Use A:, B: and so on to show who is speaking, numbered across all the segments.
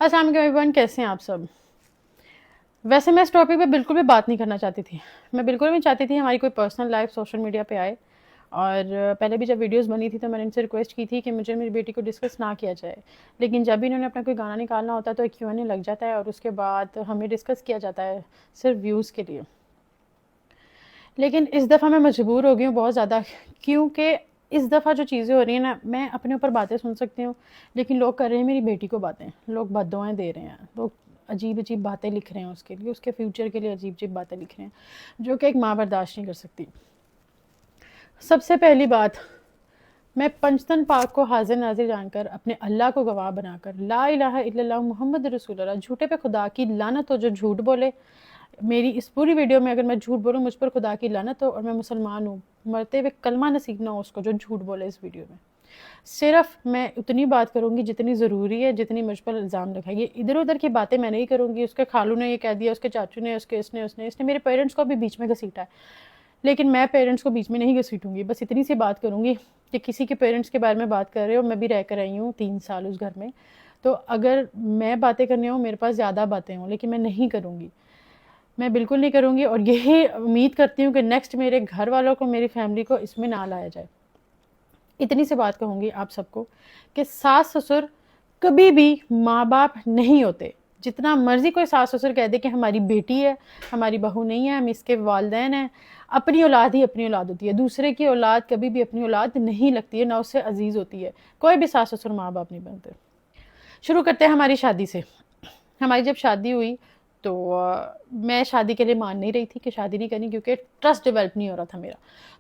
A: السلام علیکم ایوریون، کیسے ہیں آپ سب؟ ویسے میں اس ٹاپک پہ بالکل بھی بات نہیں کرنا چاہتی تھی. میں بالکل بھی چاہتی تھی ہماری کوئی پرسنل لائف سوشل میڈیا پہ آئے. اور پہلے بھی جب ویڈیوز بنی تھی تو میں نے ان سے ریکویسٹ کی تھی کہ مجھے میری بیٹی کو ڈسکس نہ کیا جائے. لیکن جب بھی انہوں نے اپنا کوئی گانا نکالنا ہوتا ہے تو ایک Q&A لگ جاتا ہے اور اس کے بعد ہمیں ڈسکس کیا جاتا ہے صرف ویوز کے لیے. لیکن اس دفعہ میں مجبور ہو گئی ہوں بہت زیادہ، کیونکہ اس دفعہ جو چیزیں ہو رہی ہیں نا، میں اپنے اوپر باتیں سن سکتی ہوں لیکن لوگ کر رہے ہیں میری بیٹی کو باتیں، لوگ بددعائیں دے رہے ہیں، لوگ عجیب عجیب باتیں لکھ رہے ہیں اس کے لیے، اس کے فیوچر کے لیے عجیب عجیب باتیں لکھ رہے ہیں جو کہ ایک ماں برداشت نہیں کر سکتی. سب سے پہلی بات، میں پنجتن پاک کو حاضر ناظر جان کر، اپنے اللہ کو گواہ بنا کر، لا الہ الا اللہ محمد رسول اللہ، جھوٹے پہ خدا کی لعنت ہو جو جھوٹ بولے. میری اس پوری ویڈیو میں اگر میں جھوٹ بولوں مجھ پر خدا کی لعنت ہو، اور میں مسلمان ہوں، مرتے ہوئے کلمہ نصیب نہ ہو اس کو جو جھوٹ بولے اس ویڈیو میں. صرف میں اتنی بات کروں گی جتنی ضروری ہے، جتنی مجھ پر الزام لگائے گی. ادھر ادھر کی باتیں میں نہیں کروں گی. اس کے خالو نے یہ کہہ دیا، اس کے چاچو نے، اس نے میرے پیرنٹس کو بھی بیچ میں گھسیٹا ہے، لیکن میں پیرنٹس کو بیچ میں نہیں گھسیٹوں گی. بس اتنی سی بات کروں گی کہ کسی کے پیرنٹس کے بارے میں بات کر رہے ہو، میں بھی رہ کر آئی ہوں 3 سال اس گھر میں، تو اگر میں باتیں کرنے ہوں، میرے پاس زیادہ باتیں ہوں، لیکن میں نہیں کروں گی، میں بالکل نہیں کروں گی. اور یہی امید کرتی ہوں کہ نیکسٹ میرے گھر والوں کو، میری فیملی کو اس میں نہ لایا جائے. اتنی سی بات کہوں گی آپ سب کو کہ ساس سسر کبھی بھی ماں باپ نہیں ہوتے. جتنا مرضی کوئی ساس سسر کہہ دے کہ ہماری بیٹی ہے، ہماری بہو نہیں ہے، ہم اس کے والدین ہیں، اپنی اولاد ہی اپنی اولاد ہوتی ہے. دوسرے کی اولاد کبھی بھی اپنی اولاد نہیں لگتی ہے، نہ اس سے عزیز ہوتی ہے. کوئی بھی ساس سسر ماں باپ نہیں بنتے. شروع کرتے ہیں ہماری شادی سے. ہماری جب شادی ہوئی تو میں شادی کے لیے مان نہیں رہی تھی کہ شادی نہیں کرنی، کیونکہ ٹرسٹ ڈیولپ نہیں ہو رہا تھا میرا.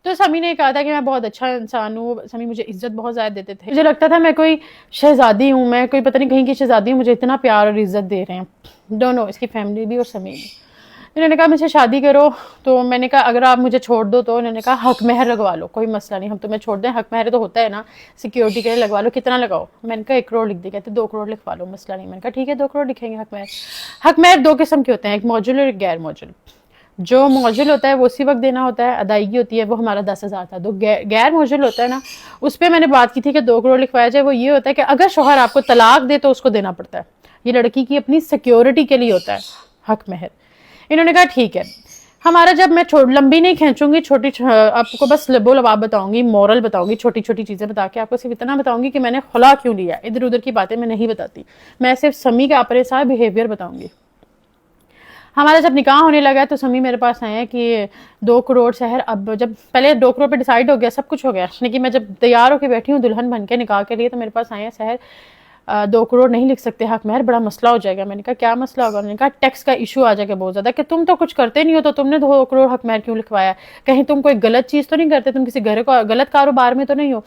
A: تو سمی نے کہا تھا کہ میں بہت اچھا انسان ہوں، سمی مجھے عزت بہت زیادہ دیتے تھے، مجھے لگتا تھا میں کوئی شہزادی ہوں، میں کوئی پتہ نہیں کہیں کی شہزادی ہوں، مجھے اتنا پیار اور عزت دے رہے ہیں. دونوں، اس کی فیملی بھی اور سمی بھی. انہوں نے کہا مجھے شادی کرو، تو میں نے کہا اگر آپ مجھے چھوڑ دو تو انہوں نے کہا حق مہر لگوا لو، کوئی مسئلہ نہیں، ہم تمہیں چھوڑ دیں، حق مہر تو ہوتا ہے نا سیکیورٹی کے لیے، لگوا لو. کتنا لگاؤ؟ میں نے کہا 1 کروڑ لکھ دے. کہتے 2 کروڑ لکھوا لو، مسئلہ نہیں. میں نے کہا ٹھیک ہے 2 کروڑ لکھیں گے حق مہر. حق مہر 2 قسم کے ہوتے ہیں، ایک موجل اور ایک غیر موجل. جو موجل ہوتا ہے وہ اسی وقت دینا ہوتا ہے، ادائیگی ہوتی ہے، وہ ہمارا 10,000 تھا. تو غیر موجل ہوتا ہے نا، اس پہ میں نے بات کی تھی کہ 2 کروڑ لکھوایا جائے. وہ یہ ہوتا ہے کہ اگر شوہر آپ کو طلاق دے تو اس کو دینا پڑتا ہے، یہ لڑکی کی اپنی سیکیورٹی کے لیے ہوتا ہے حق مہر. انہوں نے کہا ٹھیک ہے. ہمارا جب میں لمبی نہیں کھینچوں گی، چھوٹی آپ کو بس لب و لباب بتاؤں گی، مورل بتاؤں گی، چھوٹی چھوٹی چیزیں بتا کے آپ کو صرف اتنا بتاؤں گی کہ میں نے خلا کیوں لیا. ادھر ادھر کی باتیں میں نہیں بتاتی، میں صرف سمی کا اپنے ساتھ بیہیویئر بتاؤں گی. ہمارا جب نکاح ہونے لگا تو سمی میرے پاس آئے ہیں کہ 2 کروڑ سحر. اب جب پہلے 2 کروڑ پہ ڈیسائیڈ ہو گیا، سب کچھ ہو گیا، لیکن میں جب تیار ہو کے بیٹھی ہوں دلہن بن کے نکاح کے لیے تو میرے پاس آئے ہیں سحر 2 کروڑ نہیں لکھ سکتے حق مہر، بڑا مسئلہ ہو جائے گا. میں نے کہا کیا مسئلہ ہوگا؟ انہوں نے کہا ٹیکس کا ایشو آ جائے گا بہت زیادہ، کہ تم تو کچھ کرتے نہیں ہو تو تم نے 2 کروڑ حق مہر کیوں لکھوایا؟ کہیں تم کوئی غلط چیز تو نہیں کرتے، تم کسی گھر کو غلط کاروبار میں تو نہیں ہو؟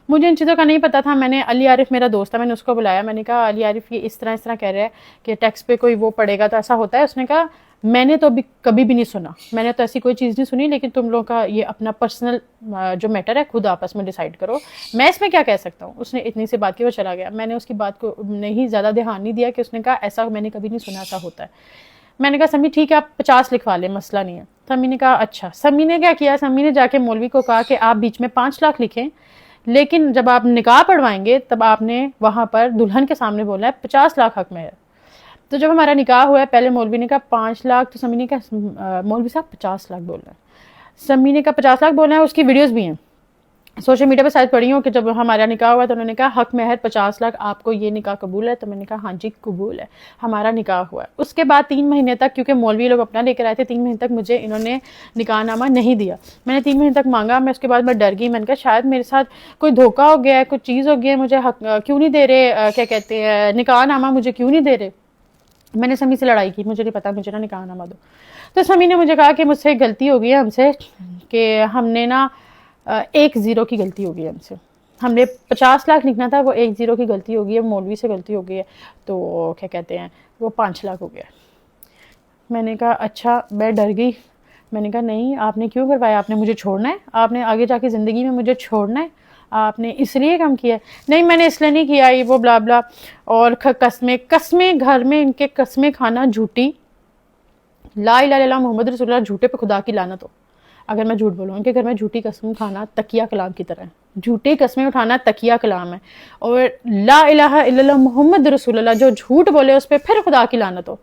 A: مجھے ان چیزوں کا نہیں پتا تھا. میں نے علی عارف میرا دوست تھا، میں نے اس کو بلایا. میں نے کہا علی عارف یہ اس طرح کہہ رہا ہے کہ ٹیکس پہ کوئی وہ پڑے گا تو ایسا ہوتا ہے. اس نے کہا میں نے تو کبھی بھی نہیں سنا، میں نے تو ایسی کوئی چیز نہیں سنی، لیکن تم لوگوں کا یہ اپنا پرسنل جو میٹر ہے خود آپس میں ڈیسائیڈ کرو، میں اس میں کیا کہہ سکتا ہوں. اس نے اتنی سی بات کی، وہ چلا گیا. میں نے اس کی بات کو نہیں زیادہ دھیان نہیں دیا کہ اس نے کہا ایسا میں نے کبھی نہیں سنا ایسا ہوتا ہے. میں نے کہا سمی ٹھیک ہے آپ 50 لکھوا لیں، مسئلہ نہیں ہے. سمی نے کہا اچھا. سمی نے کیا کیا، سمی نے جا کے مولوی کو کہا کہ آپ بیچ میں 5 لاکھ لکھیں، لیکن جب آپ نکاح پڑھوائیں گے تب آپ نے وہاں پر دلہن کے سامنے بولا ہے 50 لاکھ حق مہر. تو جب ہمارا نکاح ہوا ہے پہلے مولوی نے کہا 5 لاکھ، تو سمی نے کہا مولوی صاحب 50 لاکھ بول رہے ہیں. سمی نے کہا 50 لاکھ بولنا ہے. اس کی ویڈیوز بھی ہیں سوشل میڈیا پہ شاید پڑھی ہوں کہ جب ہمارا نکاح ہوا تو انہوں نے کہا حق مہر 50 لاکھ، آپ کو یہ نکاح قبول ہے؟ تو میں نے کہا ہاں جی قبول ہے. ہمارا نکاح ہوا ہے. اس کے بعد 3 مہینے تک، کیونکہ مولوی لوگ اپنا لے کر آئے تھے، 3 مہینے تک مجھے انہوں نے نکاح نامہ نہیں دیا. میں نے 3 مہینے تک مانگا. میں اس کے بعد میں ڈر گئی. میں نے کہا شاید میرے ساتھ کوئی دھوکہ ہو گیا ہے، کوئی چیز ہو گئی ہے، مجھے حق کیوں نہیں دے رہے، کیا کہتے ہیں نکاح نامہ مجھے کیوں نہیں دے رہے. میں نے سمی سے لڑائی کی، مجھے نہیں پتا، مجھے نہ نکاح نامہ دو. تو سمی نے مجھے کہا کہ مجھ سے ایک غلطی ہو گئی ہے ہم سے، کہ ہم نے نا 1 زیرو کی غلطی ہو گئی ہے ہم سے. ہم نے 50 لاکھ لکھنا تھا، وہ 1 زیرو کی غلطی ہو گئی ہے، مولوی سے غلطی ہو گئی ہے، تو کیا کہتے ہیں وہ 5 لاکھ ہو گیا. میں نے کہا اچھا. میں ڈر گئی. میں نے کہا نہیں آپ نے کیوں کروایا، آپ نے مجھے چھوڑنا ہے، آپ نے آگے جا کے زندگی میں مجھے چھوڑنا ہے، آپ نے اس لیے کم کیا ہے؟ نہیں میں نے اس لیے نہیں کیا، یہ وہ بلا بلا. اور قسمیں گھر میں ان کے قسمیں کھانا جھوٹی، لا الہ الا اللہ محمد رسول اللہ، جھوٹے پہ خدا کی لعنت ہو. اگر میں جھوٹ بولوں، ان کے گھر میں جھوٹی قسم کھانا تکیہ کلام کی طرح ہے. جھوٹی قسمیں اٹھانا تقیہ کلام ہے، اور لا الہ الا اللہ محمد رسول اللہ جو جھوٹ بولے اس پہ پھر خدا کی لعنت ہو۔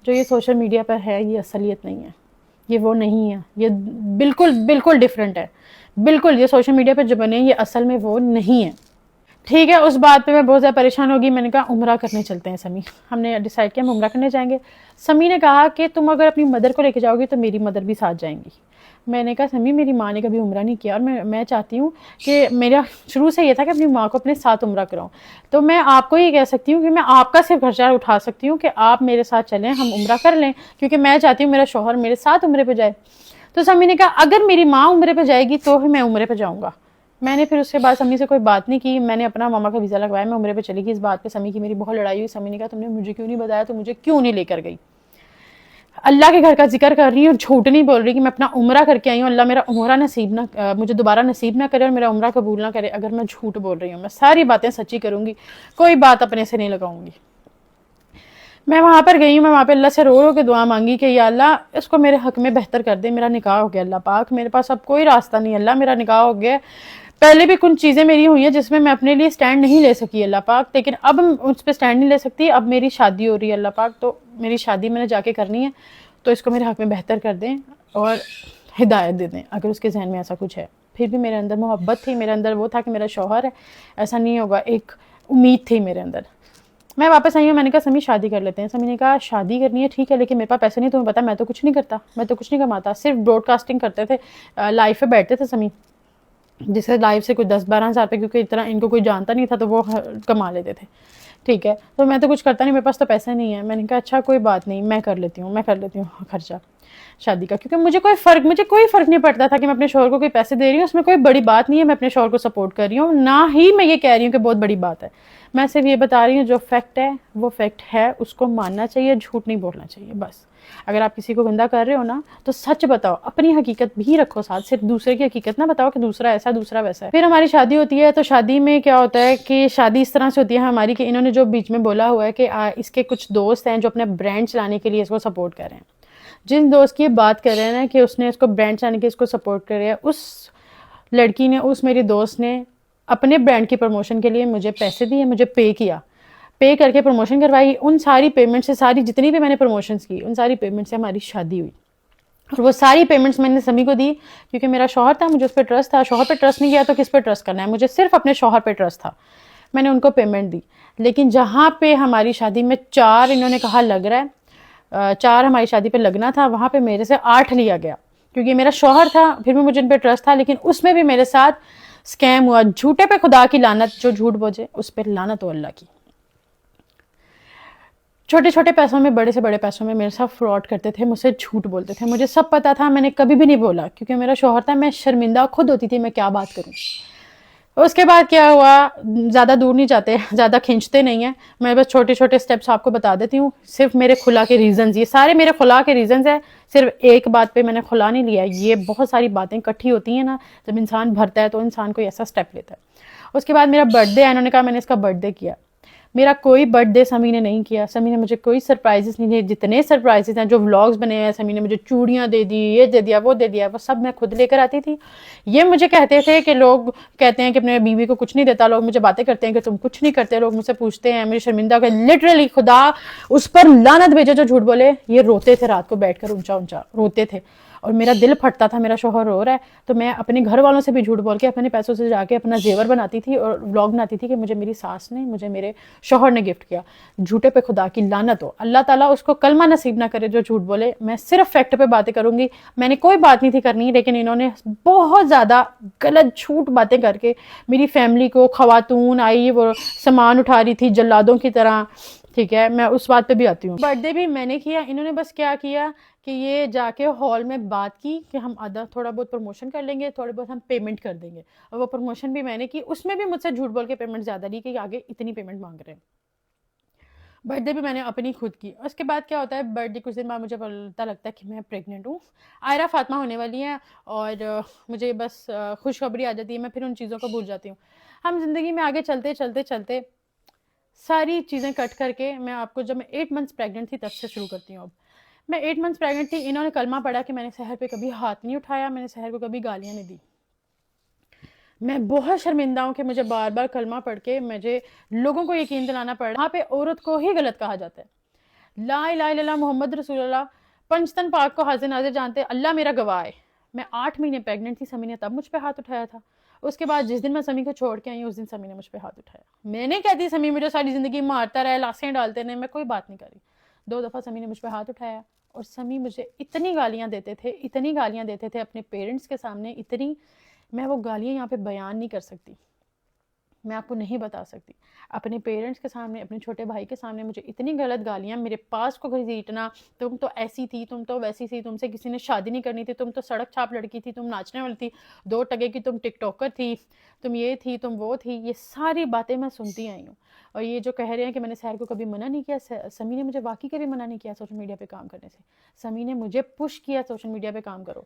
A: جو یہ سوشل میڈیا پر ہے یہ اصلیت نہیں ہے، یہ وہ نہیں ہے، یہ بالکل بالکل ڈیفرنٹ ہے، بالکل یہ سوشل میڈیا پہ جو بنے یہ اصل میں وہ نہیں ہے۔ ٹھیک ہے، اس بات پہ میں بہت زیادہ پریشان ہوگی، میں نے کہا عمرہ کرنے چلتے ہیں سمی، ہم نے ڈیسائیڈ کیا ہم عمرہ کرنے جائیں گے۔ سمی نے کہا کہ تم اگر اپنی مدر کو لے کے جاؤ گی تو میری مدر بھی ساتھ جائیں گی۔ میں نے کہا سمی میری ماں نے کبھی عمرہ نہیں کیا، اور میں چاہتی ہوں کہ میرا شروع سے یہ تھا کہ اپنی ماں کو اپنے ساتھ عمرہ کراؤں، تو میں آپ کو یہ کہہ سکتی ہوں کہ میں آپ کا صرف خرچہ اٹھا سکتی ہوں کہ آپ میرے ساتھ چلیں، ہم عمرہ کر لیں، کیونکہ میں چاہتی ہوں میرا شوہر میرے ساتھ عمرے پہ جائے۔ تو سمی نے کہا اگر میری ماں عمرے پہ جائے گی تو میں عمرے پہ جاؤں گا۔ میں نے پھر اس کے بعد سمی سے کوئی بات نہیں کی، میں نے اپنا ماما کا ویزا لگوایا، میں عمرے پہ چلی گئی۔ اس بات پہ سمی کی میری بہت لڑائی ہوئی، سمی نے کہا تم نے مجھے کیوں نہیں بتایا، تو مجھے کیوں نہیں لے کر گئی؟ اللہ کے گھر کا ذکر کر رہی ہوں، جھوٹ نہیں بول رہی کہ میں اپنا عمرہ کر کے آئی ہوں، اللہ میرا عمرہ نصیب نہ مجھے دوبارہ نصیب نہ کرے اور میرا عمرہ قبول نہ کرے اگر میں جھوٹ بول رہی ہوں۔ میں ساری باتیں سچی کروں گی، کوئی بات اپنے سے نہیں لگاؤں گی۔ میں وہاں پر گئی ہوں، میں وہاں پہ اللہ سے رو رو کے دعا مانگی کہ یا اللہ اس کو میرے حق میں بہتر کر دے، میرا نکاح ہو گیا اللہ پاک، میرے پاس اب کوئی راستہ نہیں، اللہ میرا نکاح ہو گیا۔ پہلے بھی کچھ چیزیں میری ہوئی ہیں جس میں اپنے لیے سٹینڈ نہیں لے سکی اللہ پاک، لیکن اب اس پہ سٹینڈ نہیں لے سکتی، اب میری شادی ہو رہی ہے اللہ پاک، تو میری شادی میں نے جا کے کرنی ہے، تو اس کو میرے حق میں بہتر کر دیں اور ہدایت دے دیں اگر اس کے ذہن میں ایسا کچھ ہے۔ پھر بھی میرے اندر محبت تھی، میرے اندر وہ تھا کہ میرا شوہر ہے، ایسا نہیں ہوگا، ایک امید تھی میرے اندر۔ میں واپس آئی ہوں، میں نے کہا سمی شادی کر لیتے ہیں۔ سمی نے کہا شادی کرنی ہے ٹھیک ہے، لیکن میرے پاس پیسے نہیں، تمہیں پتا میں تو کچھ نہیں کرتا، میں تو کچھ نہیں کماتا، صرف براڈ کاسٹنگ کرتے تھے، لائف پہ بیٹھتے تھے سمی، جس سے لائف سے کوئی 10-12 ہزار پہ، کیونکہ اتنا ان کو کوئی جانتا نہیں تھا تو وہ کما لیتے تھے۔ ٹھیک ہے، تو میں تو کچھ کرتا نہیں، میرے پاس تو پیسے نہیں ہے۔ میں نے کہا اچھا کوئی بات نہیں، میں کر لیتی ہوں خرچہ شادی کا، کیونکہ مجھے کوئی فرق نہیں پڑتا تھا کہ میں اپنے شوہر کو کوئی پیسے دے رہی ہوں، اس میں کوئی بڑی بات نہیں ہے، میں اپنے شوہر کو سپورٹ کر رہی ہوں، نہ ہی میں یہ کہہ رہی ہوں کہ بہت بڑی بات ہے، میں صرف یہ بتا رہی ہوں جو فیکٹ ہے وہ فیکٹ ہے، اس کو ماننا چاہیے، جھوٹ نہیں بولنا چاہیے بس۔ اگر آپ کسی کو گندا کر رہے ہو نا تو سچ بتاؤ، اپنی حقیقت بھی رکھو ساتھ، صرف دوسرے کی حقیقت نہ بتاؤ کہ دوسرا ایسا دوسرا ویسا ہے۔ پھر ہماری شادی ہوتی ہے، تو شادی میں کیا ہوتا ہے کہ شادی اس طرح سے ہوتی ہے ہماری کہ انہوں نے جو بیچ میں بولا ہوا ہے کہ اس کے کچھ دوست ہیں جو اپنے برانڈ چلانے کے لیے اس کو سپورٹ کر رہے ہیں۔ جن دوست کی یہ بات کر رہے ہیں نا کہ اس نے اس کو برانڈ چلانے کے اس کو سپورٹ کر رہا ہے، اس لڑکی نے، اس میری دوست نے اپنے برانڈ کی پروموشن کے لیے مجھے پیسے دیے، مجھے پے کر کے پروموشن کروائی، ان ساری پیمنٹ سے، ساری جتنی بھی میں نے پروموشنز کی ان ساری پیمنٹ سے ہماری شادی ہوئی، اور وہ ساری پیمنٹس میں نے سمی کو دی، کیونکہ میرا شوہر تھا، مجھے اس پہ ٹرسٹ تھا، شوہر پہ ٹرسٹ نہیں کیا تو کس پہ ٹرسٹ کرنا ہے، مجھے صرف اپنے شوہر پہ ٹرسٹ تھا، میں نے ان کو پیمنٹ دی۔ لیکن جہاں پہ ہماری شادی میں 4 انہوں نے کہا لگ رہا ہے، 4 ہماری شادی پہ لگنا تھا، وہاں پہ میرے سے 8 لیا گیا، کیونکہ میرا شوہر تھا، پھر بھی مجھے ان پہ ٹرسٹ تھا، لیکن اس میں بھی میرے ساتھ اسکیم ہوا۔ جھوٹے پہ خدا کی لعنت، جو جھوٹ بولے اس پہ لعنت ہو اللہ کی۔ چھوٹے چھوٹے پیسوں میں، بڑے سے بڑے پیسوں میں میرے ساتھ فراڈ کرتے تھے، مجھ سے جھوٹ بولتے تھے، مجھے سب پتا تھا، میں نے کبھی بھی نہیں بولا کیونکہ میرا شوہر تھا، میں شرمندہ خود ہوتی تھی میں کیا بات کروں۔ اس کے بعد کیا ہوا، زیادہ دور نہیں جاتے، زیادہ کھینچتے نہیں ہیں، میں بس چھوٹے چھوٹے سٹیپس آپ کو بتا دیتی ہوں، صرف میرے خلا کے ریزنز، یہ سارے میرے خلا کے ریزنز ہیں، صرف ایک بات پہ میں نے خلا نہیں لیا، یہ بہت ساری باتیں اکٹھی ہوتی ہیں نا، جب انسان بھرتا ہے تو انسان کوئی ایسا سٹیپ لیتا ہے۔ اس کے بعد میرا برتھ ڈے ہے، انہوں نے کہا میں نے اس کا برتھ ڈے کیا، میرا کوئی برتھ ڈے سمی نے نہیں کیا، سمی نے مجھے کوئی سرپرائزز نہیں دیے، جتنے سرپرائزز ہیں جو ولاگز بنے ہیں، سمی نے مجھے چوڑیاں دے دی، یہ دے دیا، وہ دے دیا، وہ سب میں خود لے کر آتی تھی۔ یہ مجھے کہتے تھے کہ لوگ کہتے ہیں کہ اپنے بیوی کو کچھ نہیں دیتا، لوگ مجھے باتیں کرتے ہیں کہ تم کچھ نہیں کرتے، لوگ مجھ سے پوچھتے ہیں، مجھے شرمندہ کر، لٹرلی خدا اس پر لعنت بھیجے جو جھوٹ بولے، یہ روتے تھے رات کو بیٹھ کر، اونچا اونچا روتے تھے، اور میرا دل پھٹتا تھا، میرا شوہر رو رہا ہے، تو میں اپنے گھر والوں سے بھی جھوٹ بول کے اپنے پیسوں سے جا کے اپنا زیور بناتی تھی اور ولاگ بناتی تھی کہ مجھے میری ساس نے، مجھے میرے شوہر نے گفٹ کیا۔ جھوٹے پہ خدا کی لعنت ہو، اللہ تعالیٰ اس کو کلمہ نصیب نہ کرے جو جھوٹ بولے۔ میں صرف فیکٹ پہ باتیں کروں گی، میں نے کوئی بات نہیں تھی کرنی، لیکن انہوں نے بہت زیادہ غلط جھوٹ باتیں کر کے میری فیملی کو، خواتون آئی وہ سامان اٹھا رہی تھی جلادوں کی طرح، ٹھیک ہے، میں اس بات پہ بھی آتی ہوں۔ برتھ ڈے بھی میں نے کیا، انہوں نے بس کیا کیا کہ یہ جا کے ہال میں بات کی کہ ہم آدھا تھوڑا بہت پروموشن کر لیں گے، تھوڑے بہت ہم پیمنٹ کر دیں گے، اور وہ پروموشن بھی میں نے کی، اس میں بھی مجھ سے جھوٹ بول کے پیمنٹ زیادہ لی کہ آگے اتنی پیمنٹ مانگ رہے ہیں۔ برتھ ڈے بھی میں نے اپنی خود کی۔ اس کے بعد کیا ہوتا ہے، برتھ ڈے کچھ دن بعد مجھے پتا لگتا ہے کہ میں پریگننٹ ہوں، آئرہ فاطمہ ہونے والی ہیں، اور مجھے بس خوشخبری آ جاتی ہے، میں پھر ان چیزوں کو بھول جاتی ہوں۔ ہم زندگی میں آگے چلتے چلتے چلتے ساری چیزیں کٹ کر کے، میں آپ کو جب میں 8 منتھس پریگننٹ تھی تب سے شروع کرتی ہوں۔ اب میں 8 منتھس پریگننٹ تھی، انہوں نے کلمہ پڑھا کہ میں نے سحر پہ کبھی ہاتھ نہیں اٹھایا، میں نے سحر کو کبھی گالیاں نہیں دی۔ میں بہت شرمندہ ہوں کہ مجھے بار بار کلمہ پڑھ کے مجھے لوگوں کو یقین دلانا پڑ رہا ہے وہاں پہ عورت کو ہی غلط کہا جاتا ہے. لا الہ الا اللہ محمد رسول اللہ، پنجتن پاک کو حاضر ناظر جانتے، اللہ میرا گواہ ہے. میں 8 مہینے پیگنٹ تھی، سمی نے تب مجھ پہ ہاتھ اٹھایا تھا. اس کے بعد جس دن میں سمی کو چھوڑ کے آئی ہوں اس دن سمی نے مجھ پہ ہاتھ اٹھایا. میں نہیں کہتی سمی مجھے ساری زندگی مارتا رہے، لاشیں ڈالتے رہے، میں کوئی بات نہیں کری. 2 دفعہ سمی نے مجھ پہ ہاتھ اٹھایا اور سمی مجھے اتنی گالیاں دیتے تھے، اتنی گالیاں دیتے تھے اپنے پیرنٹس کے سامنے، اتنی، میں وہ گالیاں یہاں پہ بیان نہیں کر سکتی، میں آپ کو نہیں بتا سکتی. اپنے پیرنٹس کے سامنے، اپنے چھوٹے بھائی کے سامنے مجھے اتنی غلط گالیاں، میرے پاس کو گھسیٹنا، تم تو ایسی تھی، تم تو ویسی تھی، تم سے کسی نے شادی نہیں کرنی تھی، تم تو سڑک چھاپ لڑکی تھی، تم ناچنے والی تھی، 2 ٹکے کی تم ٹک ٹاکر تھی، تم یہ تھی، تم وہ تھی. یہ ساری باتیں میں سنتی آئی ہوں. اور یہ جو کہہ رہے ہیں کہ میں نے سحر کو کبھی منع نہیں کیا، سمی نے مجھے واقعی کبھی منع نہیں کیا سوشل میڈیا پہ کام کرنے سے. سمی نے مجھے پش کیا سوشل میڈیا پہ کام کرو.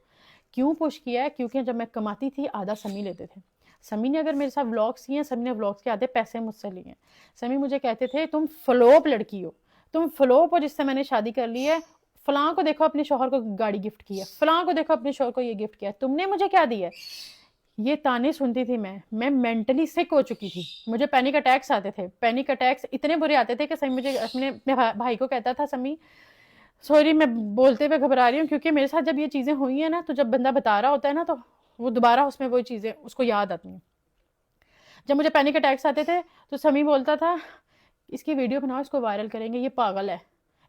A: کیوں پش کیا ہے؟ کیونکہ جب میں کماتی تھی آدھا سمی لیتے تھے. سمی نے اگر میرے ساتھ ولاگس کیے ہیں، سمی نے ولاگس کے آدھے پیسے مجھ سے لیے ہیں. سمی مجھے کہتے تھے تم فلوپ لڑکی ہو، تم فلوپ ہو جس سے میں نے شادی کر لی ہے. فلاں کو دیکھو اپنے شوہر کو گاڑی گفٹ کی ہے، فلاں کو دیکھو اپنے شوہر کو یہ گفٹ کیا ہے، تم نے مجھے کیا دیا ہے. یہ تانے سنتی تھی میں مینٹلی سک ہو چکی تھی. مجھے پینک اٹیکس آتے تھے، پینک اٹیکس اتنے برے آتے تھے کہ سمی مجھے اپنے بھائی کو کہتا تھا سمی سوری میں بولتے ہوئے گھبرا رہی ہوں، کیونکہ میرے ساتھ جب یہ چیزیں ہوئی ہیں نا تو جب بندہ بتا رہا ہوتا ہے نا تو وہ دوبارہ اس میں وہی چیزیں اس کو یاد آتی ہیں. جب مجھے پینک اٹیکس آتے تھے تو سمی بولتا تھا اس کی ویڈیو بناؤ، اس کو وائرل کریں گے، یہ پاگل ہے،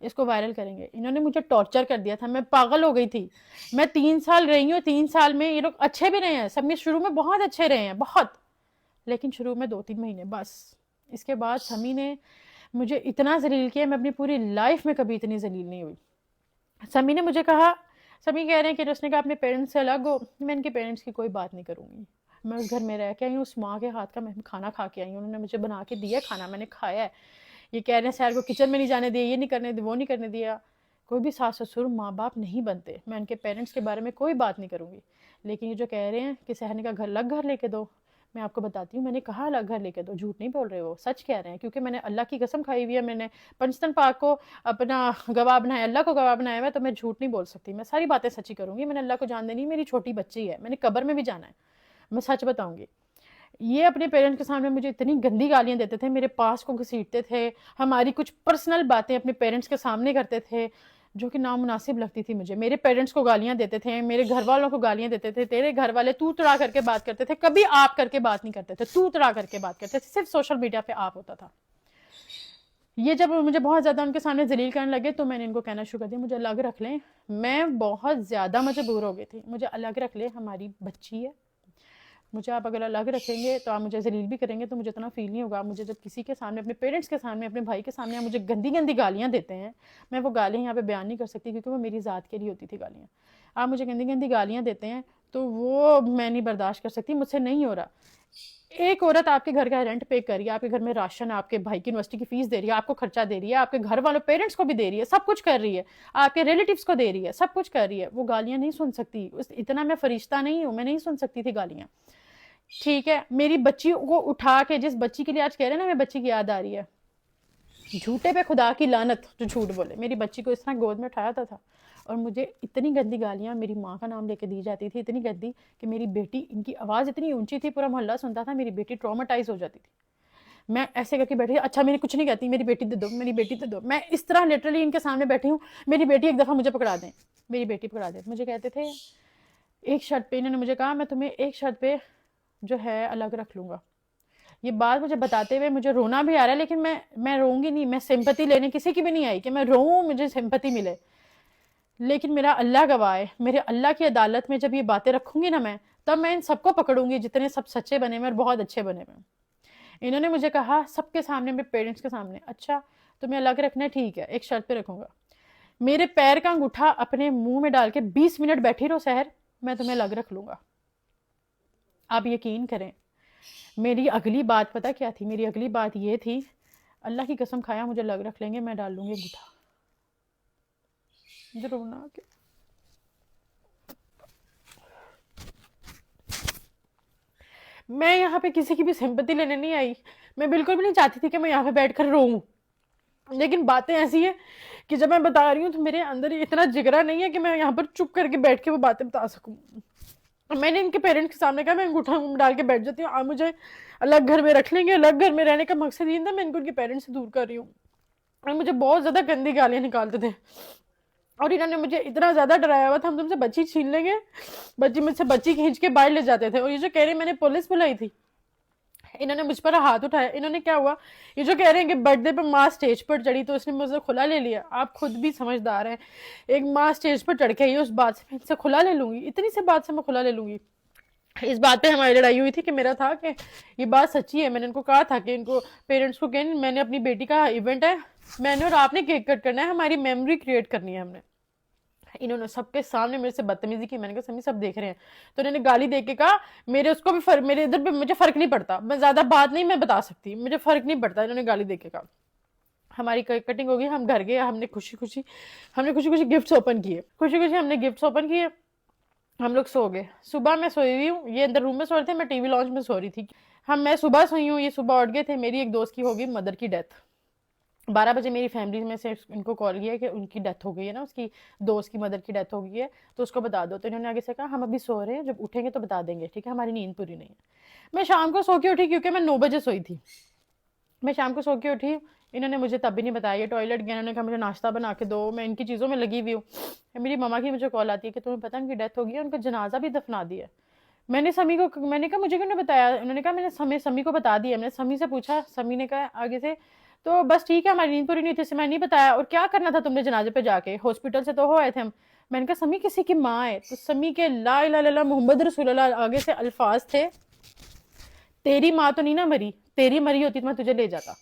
A: اس کو وائرل کریں گے. انہوں نے مجھے ٹارچر کر دیا تھا، میں پاگل ہو گئی تھی. میں 3 سال رہی ہوں، 3 سال میں یہ لوگ اچھے بھی رہے ہیں، سب میں شروع میں بہت اچھے رہے ہیں، بہت، لیکن شروع میں 2-3 مہینے بس. اس کے بعد سمی نے مجھے اتنا ذلیل کیا، میں اپنی پوری لائف میں کبھی اتنی ذلیل نہیں ہوئی. سمی نے مجھے کہا، سمی کہہ رہے ہیں کہ اس نے کہا اپنے پیرنٹس سے الگ ہو. میں ان کے پیرنٹس کی کوئی بات نہیں کروں گی. میں اس گھر میں رہ کے آئی ہوں، اس ماں کے ہاتھ کا میں کھانا کھا کے آئی ہوں، انہوں نے مجھے بنا کے دیا کھانا، میں نے کھایا ہے. یہ کہہ رہے ہیں سیر کو کچن میں نہیں جانے دیا، یہ نہیں کرنے دیا، وہ نہیں کرنے دیا. کوئی بھی ساس سسر ماں باپ نہیں بنتے. میں ان کے پیرنٹس کے بارے میں کوئی بات نہیں کروں گی. لیکن یہ جو کہہ رہے ہیں کہ سہرنے کا الگ گھر لے کے دو، میں آپ کو بتاتی ہوں میں نے کہا الگ گھر لے کے دو. جھوٹ نہیں بول رہے، وہ سچ کہہ رہے ہیں، کیونکہ میں نے اللہ کی قسم کھائی ہوئی ہے. میں نے پنجتن پاک کو اپنا گواہ بنایا، اللہ کو گواہ بنایا ہوا ہے، تو میں جھوٹ نہیں بول سکتی. میں ساری باتیں سچی کروں گی. میں نے اللہ کو جان دینی، میری چھوٹی بچی ہے، میں نے قبر میں بھی جانا ہے، میں سچ بتاؤں گی. یہ اپنے پیرنٹس کے سامنے مجھے اتنی گندی گالیاں دیتے تھے، میرے پاس کو گھسیٹتے تھے، ہماری کچھ پرسنل باتیں اپنے پیرنٹس کے سامنے کرتے تھے جو کہ نامناسب لگتی تھی مجھے. میرے پیرنٹس کو گالیاں دیتے تھے، میرے گھر والوں کو گالیاں دیتے تھے. تیرے گھر والے تو تڑا کر کے بات کرتے تھے، کبھی آپ کر کے بات نہیں کرتے تھے، تو تڑا کر کے بات کرتے تھے، صرف سوشل میڈیا پہ آپ ہوتا تھا. یہ جب مجھے بہت زیادہ ان کے سامنے ذلیل کرنے لگے تو میں نے ان کو کہنا شروع کر دیا مجھے الگ رکھ لیں. میں بہت زیادہ مجبور ہو گئی تھی، مجھے الگ رکھ لیں، ہماری بچی ہے، مجھے آپ اگر الگ رکھیں گے تو آپ مجھے ذلیل بھی کریں گے تو مجھے اتنا فیل نہیں ہوگا. مجھے جب کسی کے سامنے، اپنے پیرنٹس کے سامنے، اپنے بھائی کے سامنے مجھے گندی گندی گالیاں دیتے ہیں، میں وہ گالیاں یہاں پہ بیان نہیں کر سکتی کیونکہ وہ میری ذات کے لیے ہوتی تھی گالیاں. آپ مجھے گندی گندی گالیاں دیتے ہیں تو وہ میں نہیں برداشت کر سکتی، مجھ سے نہیں ہو رہا. ایک عورت آپ کے گھر کا رینٹ پے کر رہی ہے، آپ کے گھر میں راشن، آپ کے بھائی کی یونیورسٹی کی فیس دے رہی ہے، آپ کو خرچہ دے رہی ہے، آپ کے گھر والوں پیرنٹس کو بھی دے رہی ہے، سب کچھ کر رہی ہے، آپ کے ریلیٹیوز کو دے رہی ہے، سب کچھ کر رہی ہے، وہ گالیاں نہیں سن سکتی. اتنا میں فرشتہ نہیں ہوں، میں نہیں سن سکتی تھی گالیاں. ٹھیک ہے، میری بچی کو اٹھا کے، جس بچی کے لیے آج کہہ رہے ہیں نا میں بچی کی یاد آ رہی ہے، جھوٹے پہ خدا کی لعنت جو جھوٹ بولے. میری بچی کو اس طرح گود میں اٹھایا تھا اور مجھے اتنی گندی گالیاں میری ماں کا نام لے کے دی جاتی تھی، اتنی گندی کہ میری بیٹی، ان کی آواز اتنی اونچی تھی پورا محلہ سنتا تھا، میری بیٹی ٹرامیٹائز ہو جاتی تھی. میں ایسے کر کے بیٹھی، اچھا میری کچھ نہیں کہتی، میری بیٹی دے دو، میری بیٹی دے دو. میں اس طرح لٹرلی ان کے سامنے بیٹھی ہوں، میری بیٹی ایک دفعہ مجھے پکڑا دیں، میری بیٹی پکڑا دیں. مجھے کہتے تھے ایک شرط پہ، انہوں نے مجھے کہا میں تمہیں ایک شرط پہ جو ہے الگ رکھ لوں گا. یہ بات مجھے بتاتے ہوئے مجھے رونا بھی آ رہا ہے، لیکن میں روں گی نہیں. میں سمپتی لینے کسی کی بھی نہیں آئی کہ میں روؤں مجھے سمپتی ملے. لیکن میرا اللہ گواہ ہے، میرے اللہ کی عدالت میں جب یہ باتیں رکھوں گی نا میں، تب میں ان سب کو پکڑوں گی جتنے سب سچے بنے ہوئے اور بہت اچھے بنے ہوئے. انہوں نے مجھے کہا سب کے سامنے، میرے پیرنٹس کے سامنے، اچھا تمہیں الگ رکھنا ہے، ٹھیک ہے، ایک شرط پہ رکھوں گا. میرے پیر کا انگوٹھا اپنے منہ میں ڈال کے 20 منٹ بیٹھی رہو سحر، میں تمہیں الگ رکھ لوں گا. آپ یقین کریں، میری اگلی بات پتہ کیا تھی؟ میری اگلی بات یہ تھی، اللہ کی قسم کھایا مجھے الگ رکھ لیں گے، میں ڈال لوں گی انگوٹھا. ضرور نہ کہ میں یہاں پہ کسی کی بھی سمپتی لینے نہیں آئی. میں بالکل بھی نہیں چاہتی تھی کہ میں یہاں پہ بیٹھ کر روؤں، لیکن باتیں ایسی ہیں کہ جب میں بتا رہی ہوں تو میرے اندر اتنا جگرا نہیں ہے کہ میں یہاں پر چپ کر کے بیٹھ کے وہ باتیں بتا سکوں. میں نے ان کے پیرنٹس کے سامنے کہا میں انگوٹھا منہ میں ڈال کے بیٹھ جاتی ہوں، آپ مجھے الگ گھر میں رکھ لیں گے، الگ گھر میں رہنے کا مقصد یہ تھا، میں ان کو ان کے پیرنٹس سے دور کر رہی ہوں. اور مجھے بہت زیادہ گندی گالیاں نکالتے تھے، اور انہوں نے مجھے اتنا زیادہ ڈرایا ہوا تھا ہم تم سے بچی چھین لیں گے، بچی مجھ سے بچی کھینچ کے باہر لے جاتے تھے. اور یہ جو کہہ رہے ہیں میں نے پولیس بلائی تھی، انہوں نے مجھ پر ہاتھ اٹھایا. انہوں نے کیا ہوا، یہ جو کہہ رہے ہیں کہ برتھ ڈے پہ ماں اسٹیج پر چڑھی تو اس نے مجھ سے کھلا لے لیا. آپ خود بھی سمجھدار ہیں، ایک ماں اسٹیج پر چڑھ کے آئی ہے، اس بات سے میں ان سے کھلا لے لوں گی، اتنی سی بات سے میں کھلا لے لوں گی. اس بات پہ ہماری لڑائی ہوئی تھی کہ میرا تھا کہ یہ بات سچی ہے. میں نے ان کو کہا تھا کہ ان کو پیرنٹس کو کہ میں نے اپنی بیٹی کا ایونٹ ہے، میں نے اور آپ نے کیک کٹ کرنا ہے، ہماری میموری کریٹ کرنی ہے ہم نے. انہوں نے سب کے سامنے میرے سے بدتمیزی کی. میں نے کہا سمی سب دیکھ رہے ہیں. تو انہوں نے گالی دے کے کہا میرے اس کو بھی فرق، میرے ادھر پہ مجھے فرق نہیں پڑتا، میں زیادہ بات نہیں میں بتا سکتی، مجھے فرق نہیں پڑتا. انہوں نے گالی دے کے کہا. ہماری کٹنگ ہو گئی، ہم گھر گئے، ہم نے خوشی خوشی گفٹس اوپن کیے، ہم نے گفٹس اوپن کیے، ہم لوگ سو گئے. صبح میں سوئی ہوئی ہوں، یہ اندر روم میں سو رہے تھے، میں ٹی وی لانچ میں سو رہی تھی. میں صبح سوئی ہوں، یہ صبح اٹھ گئے تھے. میری ایک دوست کی ہوگی مدر کی ڈیتھ. 12 بجے میری فیملی میں سے ان کو کال کیا کہ ان کی ڈیتھ ہو گئی ہے نا، اس کی دوست کی مدر کی ڈیتھ ہو گئی ہے، تو اس کو بتا دو. تو انہوں نے آگے سے کہا ہم ابھی سو رہے ہیں، جب اٹھیں گے تو بتا دیں گے، ٹھیک ہے، ہماری نیند پوری نہیں ہے. میں شام کو سو کے اٹھی کیونکہ میں 9 بجے سوئی تھی. میں شام کو سو کے اٹھی، انہوں نے مجھے تب بھی نہیں بتایا. یہ ٹوائلٹ گیا، انہوں نے کہا مجھے ناشتہ بنا کے دو، میں ان کی چیزوں میں لگی ہوئی ہوں. میری ماما کی مجھے کال آتی ہے کہ تمہیں پتہ ان کی ڈیتھ ہو گئی ہے، ان کا جنازہ بھی دفنا دیا. میں نے سمی کو، میں نے کہا مجھے کیوں نہیں بتایا. انہوں نے کہا میں نے سمی کو بتا دیا. میں نے سمی سے پوچھا، سمی نے کہا آگے سے تو بس ٹھیک ہے، ہماری نیند پوری نہیں تھی، اسے میں نہیں بتایا. اور کیا کرنا تھا تم نے جنازے پہ جا کے، ہاسپٹل سے تو ہو آئے تھے ہم. میں نے کہا سمی کسی کی ماں ہے. تو سمی کے لا الہ الا اللہ محمد رسول اللہ آگے سے الفاظ تھے، تیری ماں تو نہیں نا مری، تیری مری ہوتی تو میں تجھے لے جاتا.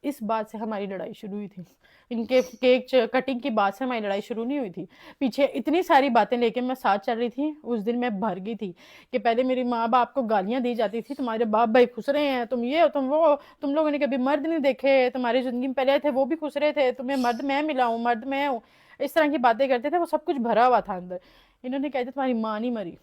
A: اس بات سے ہماری لڑائی شروع ہوئی تھی. ان کے کیک کٹنگ کی بات سے ہماری لڑائی شروع نہیں ہوئی تھی. پیچھے اتنی ساری باتیں لے کے میں ساتھ چل رہی تھی. اس دن میں بھر گئی تھی کہ پہلے میری ماں باپ کو گالیاں دی جاتی تھی، تمہارے باپ بھائی خسرے ہیں، تم یہ ہو تم وہ، تم لوگوں نے کبھی مرد نہیں دیکھے، تمہاری زندگی میں پہلے تھے وہ بھی خسرے تھے، تمہیں مرد میں ملا ہوں، مرد میں ہوں. اس طرح کی باتیں کرتے تھے، وہ سب کچھ بھرا ہوا تھا اندر. انہوں نے کہا تھا تمہاری ماں نہیں مری.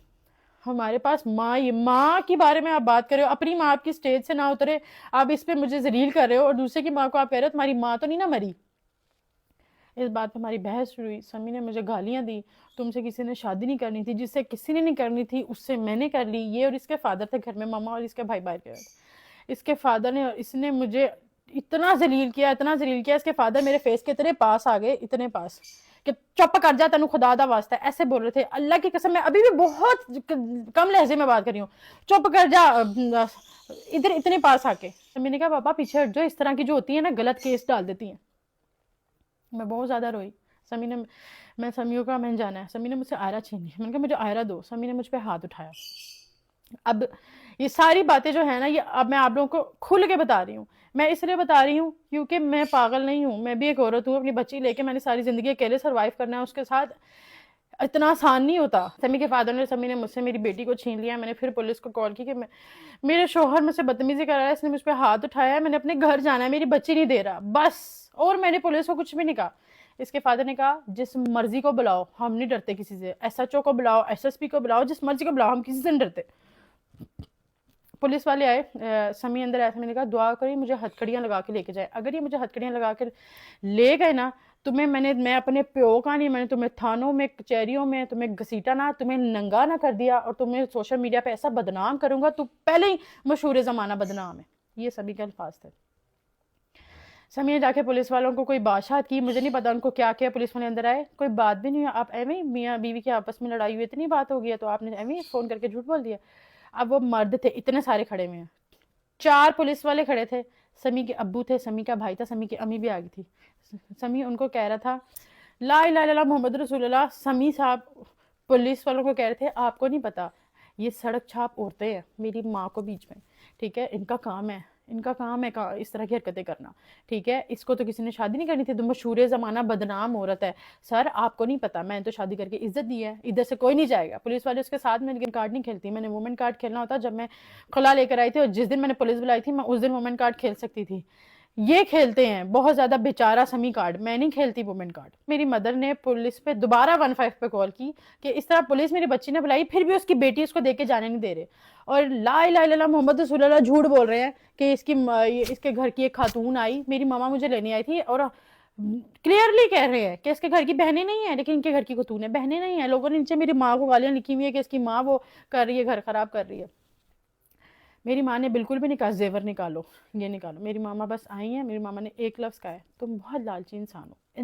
A: ہمارے پاس ماں کے بارے میں آپ بات کر رہے ہو، اپنی ماں آپ کی سٹیج سے نہ اترے، آپ اس پہ مجھے ذلیل کر رہے ہو، اور دوسرے کی ماں کو آپ کہہ رہے ہو تمہاری ماں تو نہیں نہ مری. اس بات پہ ہماری بحث ہوئی. سمی نے مجھے گالیاں دی، تم سے کسی نے شادی نہیں کرنی تھی، جس سے کسی نے نہیں کرنی تھی اس سے میں نے کر لی. یہ اور اس کے فادر تھے گھر میں، ماما اور اس کے بھائی باہر گئے. اس کے فادر نے، اس نے مجھے اتنا ذلیل کیا، اتنا ذلیل کیا. اس کے فادر میرے فیس کے اتنے پاس آ گئے، اتنے پاس کہ چپ کر جا تینوں خدا دا واسطہ، ایسے بول رہے تھے. اللہ کی قسم میں ابھی بھی بہت کم لہجے میں بات کر رہی ہوں، چپ کر جا ادھر، اتنے پاس آ کے. میں نے کہا پاپا پیچھے ہٹ جو، اس طرح کی جو ہوتی ہیں نا غلط کیس ڈال دیتی ہیں. میں بہت زیادہ روئی. سمی نے، میں سمیوں کا میں جانا ہے، سمی نے مجھ سے آئرہ چھین لی. میں نے کہا مجھے آئرہ دو. سمی نے مجھ پہ ہاتھ اٹھایا. اب یہ ساری باتیں جو ہیں نا، یہ اب میں آپ لوگوں کو کھل کے بتا رہی ہوں. میں اس لیے بتا رہی ہوں کیونکہ میں پاگل نہیں ہوں، میں بھی ایک عورت ہوں. اپنی بچی لے کے میں نے ساری زندگی اکیلے سروائیو کرنا ہے، اس کے ساتھ اتنا آسان نہیں ہوتا. سمی کے فادر نے، سمی نے مجھ سے میری بیٹی کو چھین لیا. میں نے پھر پولیس کو کال کی کہ میرے شوہر مجھ سے بدتمیزی کر رہا ہے، اس نے مجھ پہ ہاتھ اٹھایا ہے، میں نے اپنے گھر جانا ہے، میری بچی نہیں دے رہا بس. اور میں نے پولیس کو کچھ بھی نہیں کہا. اس کے فادر نے کہا جس مرضی کو بلاؤ، ہم نہیں ڈرتے کسی سے، ایس ایچ او کو بلاؤ، ایس ایس پی کو بلاؤ، جس مرضی کو بلاؤ، ہم کسی سے نہیں ڈرتے. پولیس والے آئے، سمی اندر آیا. میں نے کہا دعا کری مجھے ہتھکڑیاں لگا کے لے کے جائے. اگر یہ مجھے ہتھکڑیاں لگا کے لے گئے نا، تمہیں میں اپنے پیو کا نہیں، میں نے تمہیں تھانوں میں، کچہریوں میں تمہیں گھسیٹا نہ، تمہیں ننگا نہ کر دیا، اور تمہیں سوشل میڈیا پہ ایسا بدنام کروں گا، تو پہلے ہی مشہور زمانہ بدنام ہے. یہ سمی کے الفاظ تھے. سمی نے جا کے پولیس والوں کو کوئی بادشاہت کی، مجھے نہیں پتا ان کو کیا کیا. پولیس والے اندر آئے، کوئی بات بھی نہیں. آپ ایویں میاں بیوی کے آپس میں لڑائی ہوئی، اتنی بات ہو گئی ہے تو آپ نے ایویں فون کر کے جھوٹ بول دیا. اب وہ مرد تھے اتنے سارے کھڑے ہوئے ہیں، 4 پولیس والے کھڑے تھے. سمی کے ابو تھے، سمی کا بھائی تھا، سمی کی امی بھی آ گئی تھی. سمی ان کو کہہ رہا تھا لا الہ الا اللہ محمد رسول اللہ. سمی صاحب پولیس والوں کو کہہ رہے تھے آپ کو نہیں پتا یہ سڑک چھاپ عورتیں ہیں، میری ماں کو بیچ میں، ٹھیک ہے، ان کا کام ہے اس طرح کی حرکتیں کرنا، ٹھیک ہے، اس کو تو کسی نے شادی نہیں کرنی تھی، تو مشہور زمانہ بدنام عورت ہے. سر آپ کو نہیں پتا، میں نے تو شادی کر کے عزت دی ہے، ادھر سے کوئی نہیں جائے گا. پولیس والے اس کے ساتھ میں لیکن کارڈ نہیں کھیلتی. میں نے وومن کارڈ کھیلنا ہوتا جب میں خلا لے کر آئی تھی، اور جس دن میں نے پولیس بلائی تھی میں اس دن وومن کارڈ کھیل سکتی تھی. یہ کھیلتے ہیں بہت زیادہ بیچارہ سمی کارڈ، میں نہیں کھیلتی وومن کارڈ. میری مدر نے پولیس پہ دوبارہ 15 پہ کال کی کہ اس طرح پولیس میری بچی نے بلائی، پھر بھی اس کی بیٹی اس کو دے کے جانے نہیں دے رہے، اور لا الہ الا اللہ محمد رسول اللہ جھوٹ بول رہے ہیں کہ اس کے گھر کی ایک خاتون آئی، میری ماما مجھے لینے آئی تھی، اور کلیئرلی کہہ رہے ہیں کہ اس کے گھر کی بہنیں نہیں ہیں، لیکن ان کے گھر کی تو نے بہنیں نہیں ہیں. لوگوں نے نیچے میری ماں کو گالیاں لکھی ہوئی ہے کہ اس کی ماں وہ کر رہی ہے، گھر خراب کر رہی ہے. میری ماں نے بالکل بھی نہیں کہا زیور نکالو، یہ نکالو. میری ماما بس آئی ہیں، میری ماما نے ایک لفظ کہا ہے، تم بہت لالچی انسان ہو.